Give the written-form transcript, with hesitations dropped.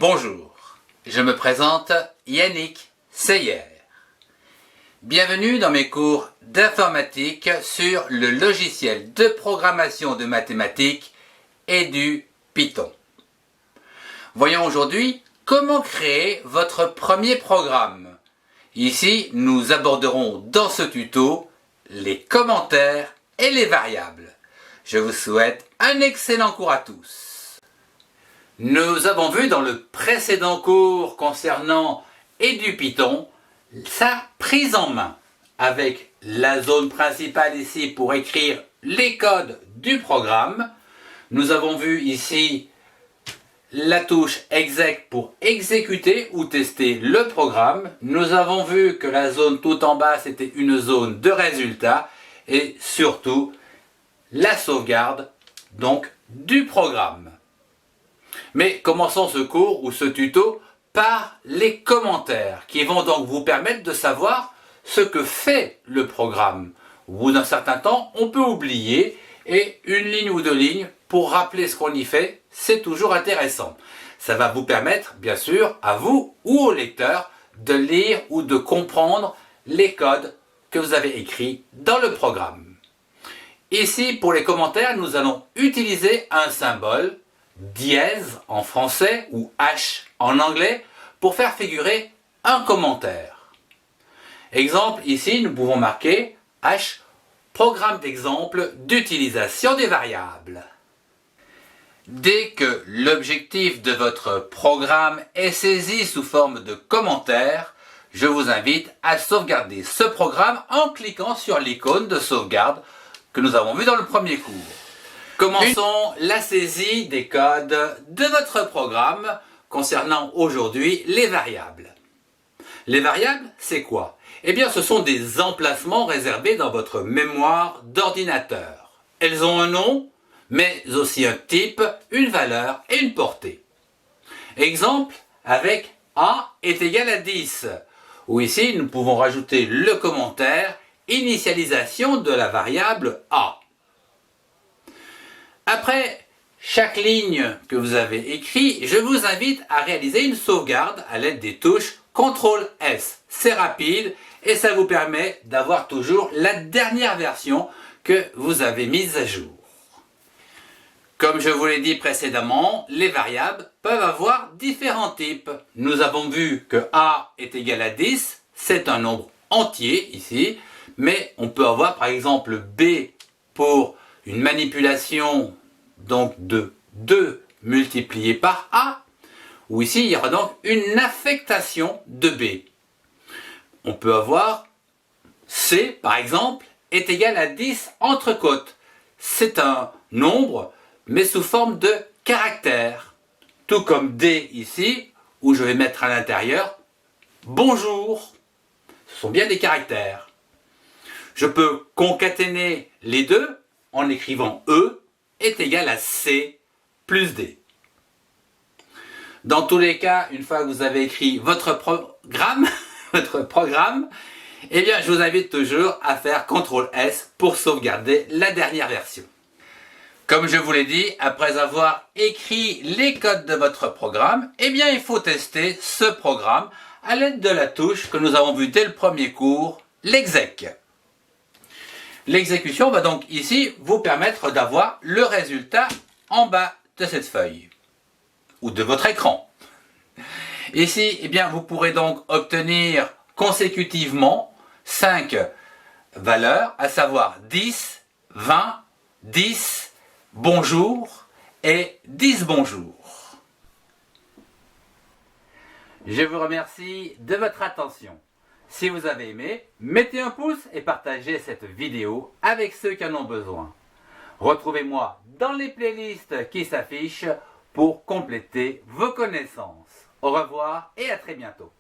Bonjour, je me présente Yannick Seyer. Bienvenue dans mes cours d'informatique sur le logiciel de programmation de mathématiques et du Python. Voyons aujourd'hui comment créer votre premier programme. Ici, nous aborderons dans ce tuto les commentaires et les variables. Je vous souhaite un excellent cours à tous. Nous avons vu dans le précédent cours concernant du Python sa prise en main avec la zone principale ici pour écrire les codes du programme. Nous avons vu ici la touche exec pour exécuter ou tester le programme. Nous avons vu que la zone tout en bas c'était une zone de résultat et surtout la sauvegarde donc du programme. Mais commençons ce cours ou ce tuto par les commentaires qui vont donc vous permettre de savoir ce que fait le programme. Au bout d'un certain temps, on peut oublier et une ligne ou deux lignes pour rappeler ce qu'on y fait, c'est toujours intéressant. Ça va vous permettre, bien sûr, à vous ou au lecteur de lire ou de comprendre les codes que vous avez écrits dans le programme. Ici, pour les commentaires, nous allons utiliser un symbole dièse en français ou H en anglais pour faire figurer un commentaire. Exemple, ici nous pouvons marquer H, programme d'exemple d'utilisation des variables. Dès que l'objectif de votre programme est saisi sous forme de commentaire, je vous invite à sauvegarder ce programme en cliquant sur l'icône de sauvegarde que nous avons vu dans le premier cours. Commençons la saisie des codes de votre programme concernant aujourd'hui les variables. Les variables, c'est quoi? Eh bien, ce sont des emplacements réservés dans votre mémoire d'ordinateur. Elles ont un nom, mais aussi un type, une valeur et une portée. Exemple avec A est égal à 10, où ici nous pouvons rajouter le commentaire initialisation de la variable A. Après chaque ligne que vous avez écrite, je vous invite à réaliser une sauvegarde à l'aide des touches CTRL-S. C'est rapide et ça vous permet d'avoir toujours la dernière version que vous avez mise à jour. Comme je vous l'ai dit précédemment, les variables peuvent avoir différents types. Nous avons vu que A est égal à 10, c'est un nombre entier ici, mais on peut avoir par exemple B pour une manipulation donc de 2 multiplié par A, où ici il y aura donc une affectation de B. On peut avoir C par exemple est égal à 10 entre côtes. C'est un nombre mais sous forme de caractère. Tout comme D ici, où je vais mettre à l'intérieur bonjour. Ce sont bien des caractères. Je peux concaténer les deux en écrivant E est égal à C plus D. Dans tous les cas, une fois que vous avez écrit votre programme, eh bien, je vous invite toujours à faire CTRL-S pour sauvegarder la dernière version. Comme je vous l'ai dit, après avoir écrit les codes de votre programme, eh bien, il faut tester ce programme à l'aide de la touche que nous avons vue dès le premier cours, l'exec. L'exécution va donc ici vous permettre d'avoir le résultat en bas de cette feuille ou de votre écran. Ici, eh bien, vous pourrez donc obtenir consécutivement 5 valeurs, à savoir 10, 20, 10, bonjour et 10 bonjour. Je vous remercie de votre attention. Si vous avez aimé, mettez un pouce et partagez cette vidéo avec ceux qui en ont besoin. Retrouvez-moi dans les playlists qui s'affichent pour compléter vos connaissances. Au revoir et à très bientôt.